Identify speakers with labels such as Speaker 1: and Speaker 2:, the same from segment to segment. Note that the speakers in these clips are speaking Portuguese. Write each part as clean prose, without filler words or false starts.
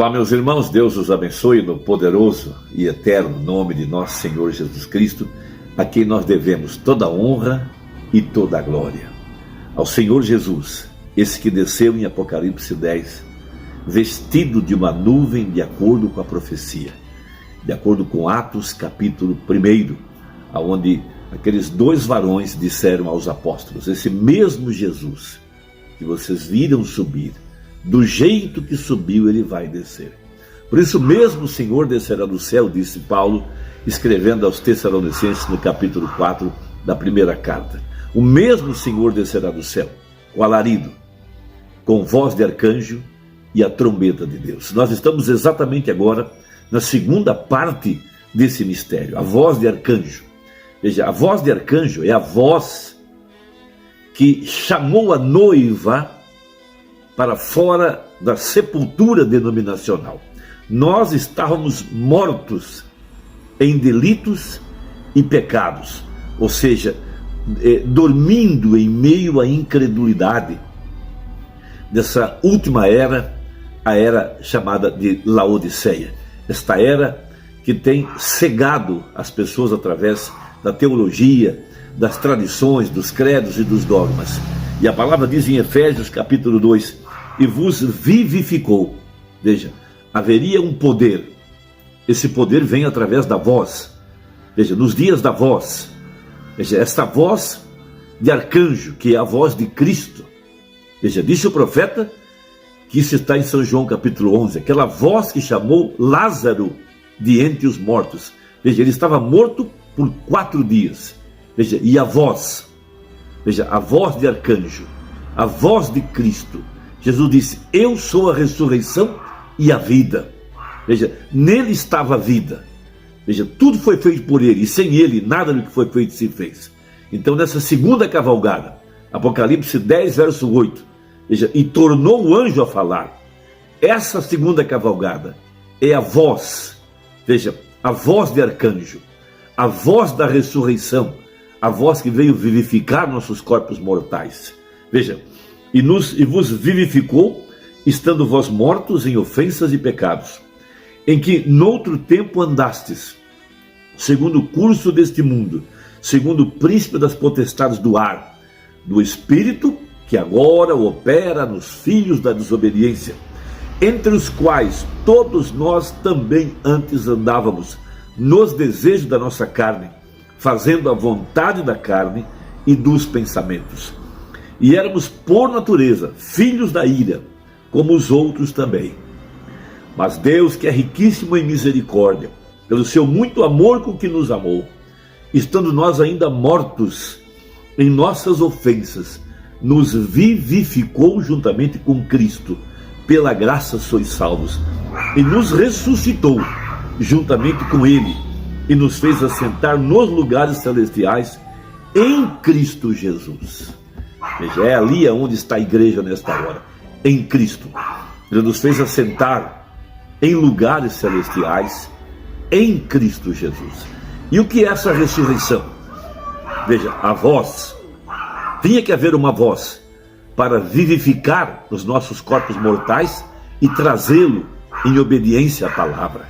Speaker 1: Olá, meus irmãos, Deus os abençoe no poderoso e eterno nome de nosso Senhor Jesus Cristo, a quem nós devemos toda a honra e toda a glória. Ao Senhor Jesus, esse que desceu em Apocalipse 10, vestido de uma nuvem de acordo com a profecia, de acordo com Atos capítulo 1, onde aqueles dois varões disseram aos apóstolos: esse mesmo Jesus que vocês viram subir, do jeito que subiu, ele vai descer. Por isso mesmo o Senhor descerá do céu, disse Paulo, escrevendo aos Tessalonicenses no capítulo 4 da primeira carta. O mesmo Senhor descerá do céu, com alarido, com voz de arcanjo e a trombeta de Deus. Nós estamos exatamente agora na segunda parte desse mistério, a voz de arcanjo. Veja, a voz de arcanjo é a voz que chamou a noiva para fora da sepultura denominacional. Nós estávamos mortos em delitos e pecados, ou seja, dormindo em meio à incredulidade dessa última era, a era chamada de Laodiceia. Esta era que tem cegado as pessoas através da teologia, das tradições, dos credos e dos dogmas. E a palavra diz em Efésios capítulo 2, e vos vivificou. Veja, haveria um poder. Esse poder vem através da voz. Veja, nos dias da voz. Veja, esta voz de arcanjo, que é a voz de Cristo. Veja, disse o profeta, que isso está em São João capítulo 11, aquela voz que chamou Lázaro de entre os mortos. Veja, ele estava morto por 4 dias. Veja, e a voz, veja, a voz de arcanjo, a voz de Cristo. Jesus disse: eu sou a ressurreição e a vida. Veja, nele estava a vida. Veja, tudo foi feito por ele, e sem ele nada do que foi feito se fez. Então, nessa segunda cavalgada, Apocalipse 10, verso 8, veja, e tornou o anjo a falar. Essa segunda cavalgada é a voz, veja, a voz de arcanjo, a voz da ressurreição, a voz que veio vivificar nossos corpos mortais. Veja, e vos vivificou, estando vós mortos em ofensas e pecados, em que noutro tempo andastes, segundo o curso deste mundo, segundo o príncipe das potestades do ar, do espírito que agora opera nos filhos da desobediência, entre os quais todos nós também antes andávamos, nos desejos da nossa carne, fazendo a vontade da carne e dos pensamentos. E éramos por natureza filhos da ira, como os outros também. Mas Deus, que é riquíssimo em misericórdia, pelo seu muito amor com que nos amou, estando nós ainda mortos em nossas ofensas, nos vivificou juntamente com Cristo. Pela graça sois salvos. E nos ressuscitou juntamente com Ele, e nos fez assentar nos lugares celestiais em Cristo Jesus. Veja, é ali onde está a igreja nesta hora, em Cristo. Ele nos fez assentar em lugares celestiais em Cristo Jesus. E o que é essa ressurreição? Veja, a voz. Tinha que haver uma voz para vivificar os nossos corpos mortais e trazê-lo em obediência à palavra.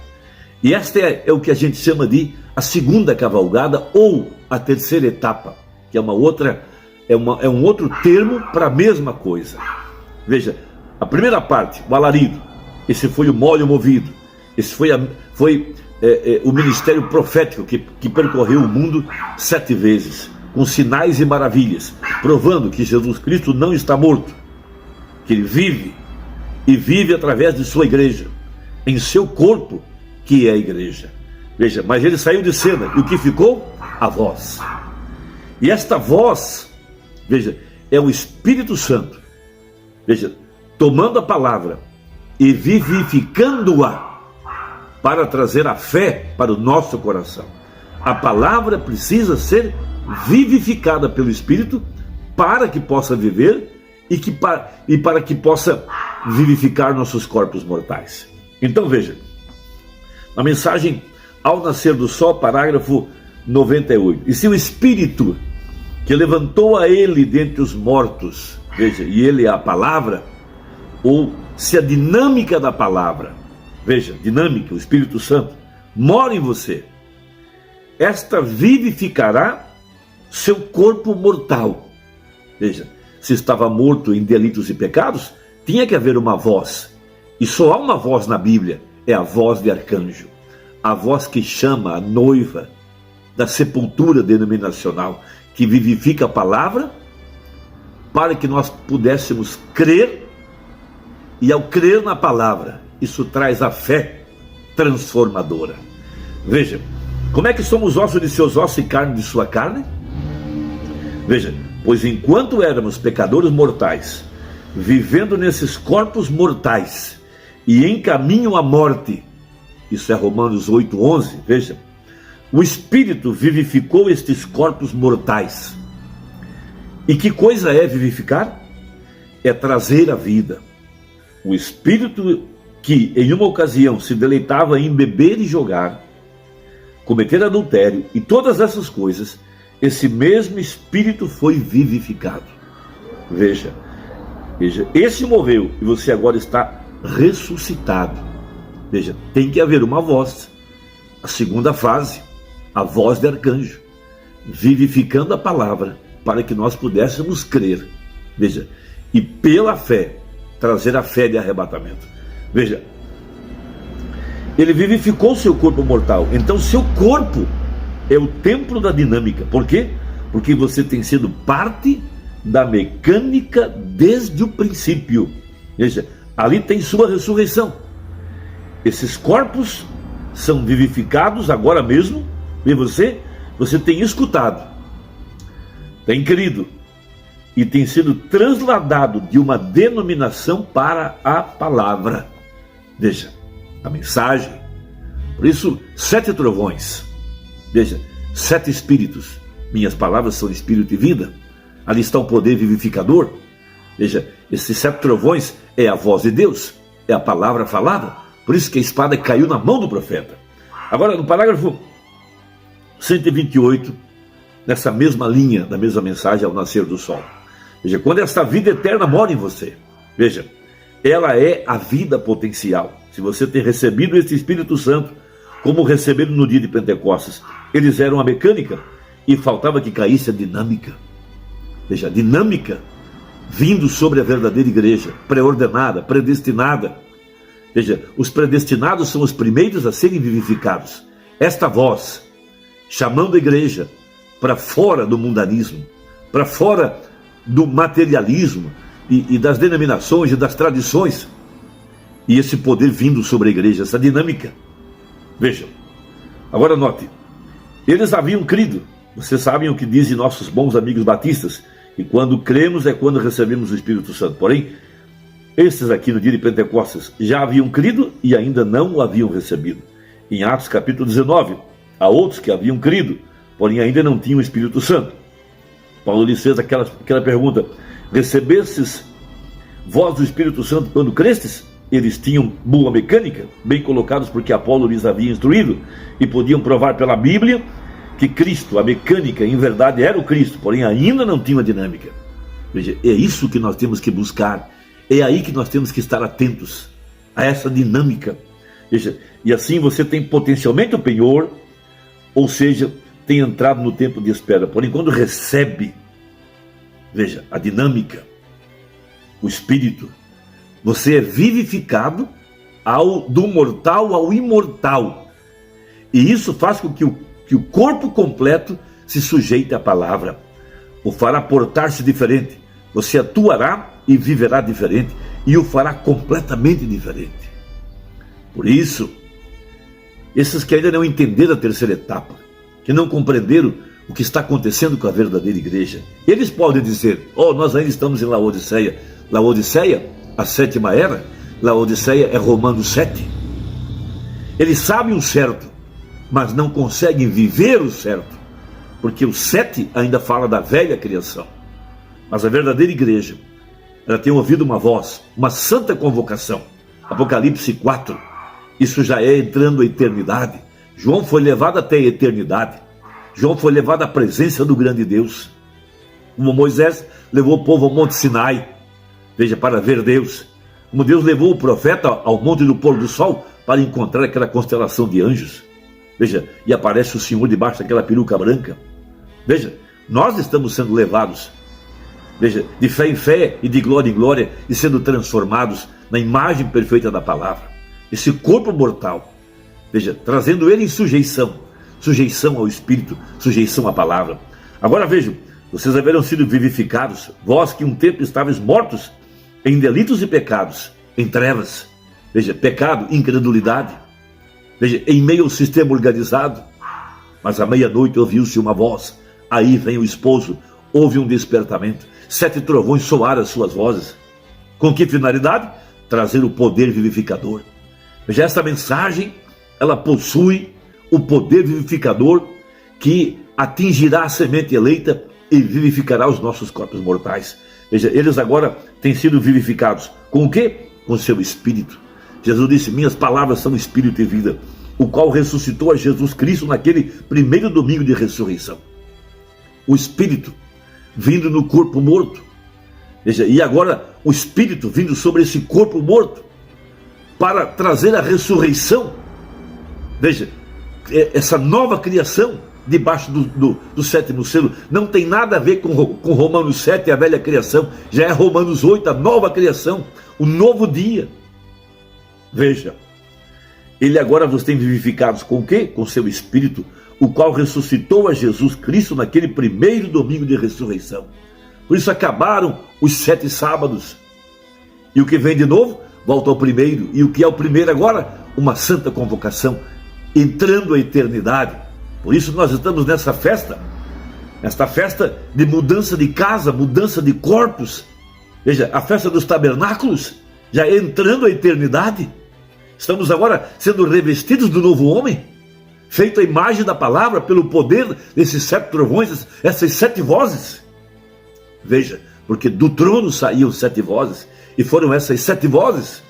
Speaker 1: E esta é o que a gente chama de a segunda cavalgada ou a terceira etapa, que é um outro termo para a mesma coisa. Veja, a primeira parte, o alarido, esse foi o molho movido, esse foi o ministério profético que percorreu o mundo 7 vezes, com sinais e maravilhas, provando que Jesus Cristo não está morto, que ele vive, e vive através de sua igreja, em seu corpo, que é a igreja. Veja, mas ele saiu de cena, e o que ficou? A voz. E esta voz, veja, é o Espírito Santo, veja, tomando a palavra e vivificando-a para trazer a fé para o nosso coração. A palavra precisa ser vivificada pelo Espírito para que possa viver e para que possa vivificar nossos corpos mortais. Então veja, a mensagem ao nascer do sol, parágrafo 98. E se o Espírito que levantou a ele dentre os mortos, veja, e ele é a palavra, ou se a dinâmica da palavra veja, dinâmica, o Espírito Santo, mora em você. Esta vivificará seu corpo mortal. Veja, se estava morto em delitos e pecados, tinha que haver uma voz. E só há uma voz na Bíblia, é a voz de arcanjo. A voz que chama a noiva da sepultura denominacional, que vivifica a palavra, para que nós pudéssemos crer, e ao crer na palavra, isso traz a fé transformadora. Veja, como é que somos ossos de seus ossos e carne de sua carne? Veja, pois enquanto éramos pecadores mortais, vivendo nesses corpos mortais e em caminho à morte, isso é Romanos 8:11, veja, o Espírito vivificou estes corpos mortais. E que coisa é vivificar? É trazer a vida. O Espírito que em uma ocasião se deleitava em beber e jogar, cometer adultério e todas essas coisas, esse mesmo Espírito foi vivificado. Veja, esse morreu e você agora está ressuscitado. Veja, tem que haver uma voz. A segunda fase, a voz de arcanjo, vivificando a palavra para que nós pudéssemos crer. Veja, e pela fé, trazer a fé de arrebatamento. Veja, ele vivificou seu corpo mortal. Então seu corpo é o templo da dinâmica. Por quê? Porque você tem sido parte da mecânica desde o princípio. Veja, ali tem sua ressurreição. Esses corpos são vivificados agora mesmo. E você tem escutado, tem crido e tem sido transladado de uma denominação para a palavra. Veja, a mensagem. Por isso, 7 trovões. Veja, 7 espíritos. Minhas palavras são espírito e vida. Ali está o poder vivificador. Veja, esses 7 trovões é a voz de Deus, é a palavra falada. Por isso que a espada caiu na mão do profeta. Agora, no parágrafo 128, nessa mesma linha, da mesma mensagem ao nascer do sol. Veja, quando esta vida eterna mora em você, veja, ela é a vida potencial. Se você tem recebido esse Espírito Santo, como receberam no dia de Pentecostes, eles eram a mecânica e faltava que caísse a dinâmica. Veja, a dinâmica vindo sobre a verdadeira igreja, pré-ordenada, predestinada. Veja, os predestinados são os primeiros a serem vivificados. Esta voz, chamando a igreja para fora do mundanismo, para fora do materialismo e das denominações e das tradições, e esse poder vindo sobre a igreja, essa dinâmica. Vejam, agora note, eles haviam crido. Vocês sabem o que dizem nossos bons amigos batistas, que quando cremos é quando recebemos o Espírito Santo. Porém, esses aqui no dia de Pentecostes já haviam crido e ainda não o haviam recebido. Em Atos capítulo 19, há outros que haviam crido, porém ainda não tinham o Espírito Santo. Paulo lhes fez aquela pergunta: recebestes vós do Espírito Santo quando crestes? Eles tinham boa mecânica, bem colocados porque Apolo lhes havia instruído, e podiam provar pela Bíblia que Cristo, a mecânica, em verdade era o Cristo, porém ainda não tinha a dinâmica. Veja, é isso que nós temos que buscar, é aí que nós temos que estar atentos, a essa dinâmica. Veja, e assim você tem potencialmente o penhor, ou seja, tem entrado no tempo de espera. Porém, quando recebe, veja, a dinâmica, o Espírito, você é vivificado do mortal ao imortal. E isso faz com que o corpo completo se sujeite à palavra. O fará portar-se diferente. Você atuará e viverá diferente. E o fará completamente diferente. Por isso, esses que ainda não entenderam a terceira etapa, que não compreenderam o que está acontecendo com a verdadeira igreja, eles podem dizer: nós ainda estamos em Laodiceia. Laodiceia, a 7ª era, Laodiceia é Romanos 7. Eles sabem o certo, mas não conseguem viver o certo, porque o 7 ainda fala da velha criação. Mas a verdadeira igreja, ela tem ouvido uma voz, uma santa convocação. Apocalipse 4, isso já é entrando a eternidade. João foi levado até a eternidade. João foi levado à presença do grande Deus, como Moisés levou o povo ao Monte Sinai, veja, para ver Deus, como Deus levou o profeta ao Monte do Pôr do Sol para encontrar aquela constelação de anjos. Veja, e aparece o Senhor debaixo daquela peruca branca. Veja, nós estamos sendo levados, veja, de fé em fé e de glória em glória, e sendo transformados na imagem perfeita da palavra. Esse corpo mortal, veja, trazendo ele em sujeição ao Espírito, sujeição à palavra. Agora vejam, vocês haverão sido vivificados, vós que um tempo estavais mortos em delitos e pecados, em trevas. Veja, pecado, incredulidade. Veja, em meio ao sistema organizado. Mas à meia-noite ouviu-se uma voz. Aí vem o esposo, houve um despertamento. 7 trovões soaram as suas vozes. Com que finalidade? Trazer o poder vivificador. Veja, esta mensagem, ela possui o poder vivificador que atingirá a semente eleita e vivificará os nossos corpos mortais. Veja, eles agora têm sido vivificados. Com o quê? Com o seu Espírito. Jesus disse, minhas palavras são Espírito e vida, o qual ressuscitou a Jesus Cristo naquele primeiro domingo de ressurreição. O Espírito vindo no corpo morto. Veja, e agora o Espírito vindo sobre esse corpo morto para trazer a ressurreição. Veja, essa nova criação debaixo do sétimo selo não tem nada a ver com Romanos 7, a velha criação. Já é Romanos 8, a nova criação, o novo dia. Veja, ele agora vos tem vivificados com o quê? Com seu Espírito, o qual ressuscitou a Jesus Cristo naquele primeiro domingo de ressurreição. Por isso acabaram os 7 sábados. E o que vem de novo, volta ao primeiro. E o que é o primeiro agora? Uma santa convocação, entrando a eternidade. Por isso nós estamos nessa festa de mudança de casa, mudança de corpos. Veja, a festa dos tabernáculos, já entrando a eternidade. Estamos agora sendo revestidos do novo homem, feito a imagem da palavra pelo poder desses 7 trovões, essas 7 vozes. Veja, porque do trono saíam 7 vozes, e foram essas 7 vozes,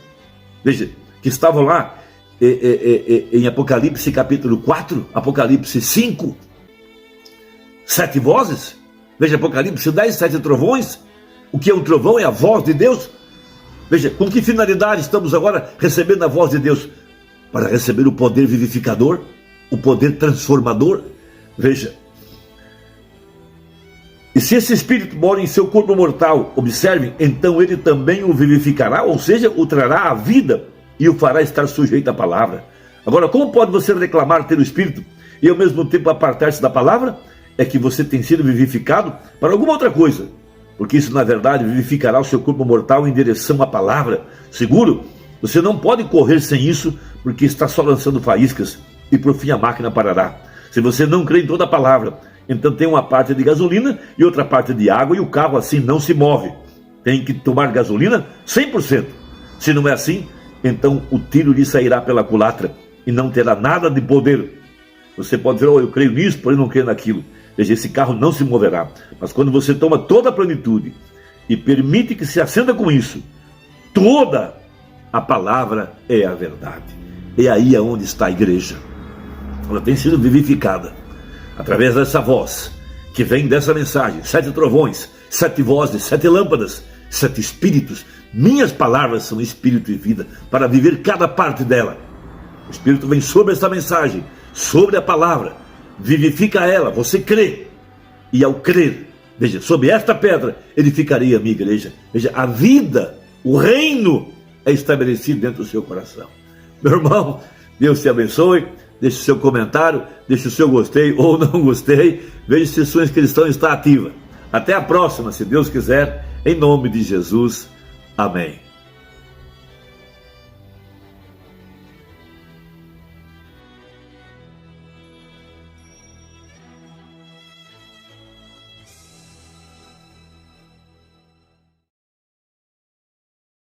Speaker 1: veja, que estavam lá em Apocalipse capítulo 4, Apocalipse 5, 7 vozes. Veja, Apocalipse 10, 7 trovões. O que é um trovão? É a voz de Deus. Veja, com que finalidade estamos agora recebendo a voz de Deus? Para receber o poder vivificador, o poder transformador. Veja, e se esse Espírito mora em seu corpo mortal, observem, então ele também o vivificará, ou seja, o trará à vida e o fará estar sujeito à palavra. Agora, como pode você reclamar ter o Espírito e ao mesmo tempo apartar-se da palavra? É que você tem sido vivificado para alguma outra coisa, porque isso na verdade vivificará o seu corpo mortal em direção à palavra. Seguro, você não pode correr sem isso, porque está só lançando faíscas e por fim a máquina parará. Se você não crê em toda a palavra, então tem uma parte de gasolina e outra parte de água, e o carro assim não se move. Tem que tomar gasolina 100%. Se não é assim, então o tiro lhe sairá pela culatra e não terá nada de poder. Você pode dizer, eu creio nisso, porém não creio naquilo. Veja, esse carro não se moverá. Mas quando você toma toda a plenitude e permite que se acenda com isso, toda a palavra é a verdade. É aí aonde está a igreja. Ela tem sido vivificada através dessa voz que vem dessa mensagem. 7 trovões, 7 vozes, 7 lâmpadas, 7 espíritos. Minhas palavras são espírito e vida, para viver cada parte dela. O Espírito vem sobre essa mensagem, sobre a palavra, vivifica ela, você crê, e ao crer, veja, sobre esta pedra edificarei a minha igreja. Veja, a vida, o reino é estabelecido dentro do seu coração. Meu irmão, Deus te abençoe. Deixe o seu comentário, deixe o seu gostei ou não gostei. Veja se sua inscrição está ativa. Até a próxima, se Deus quiser, em nome de Jesus. Amém.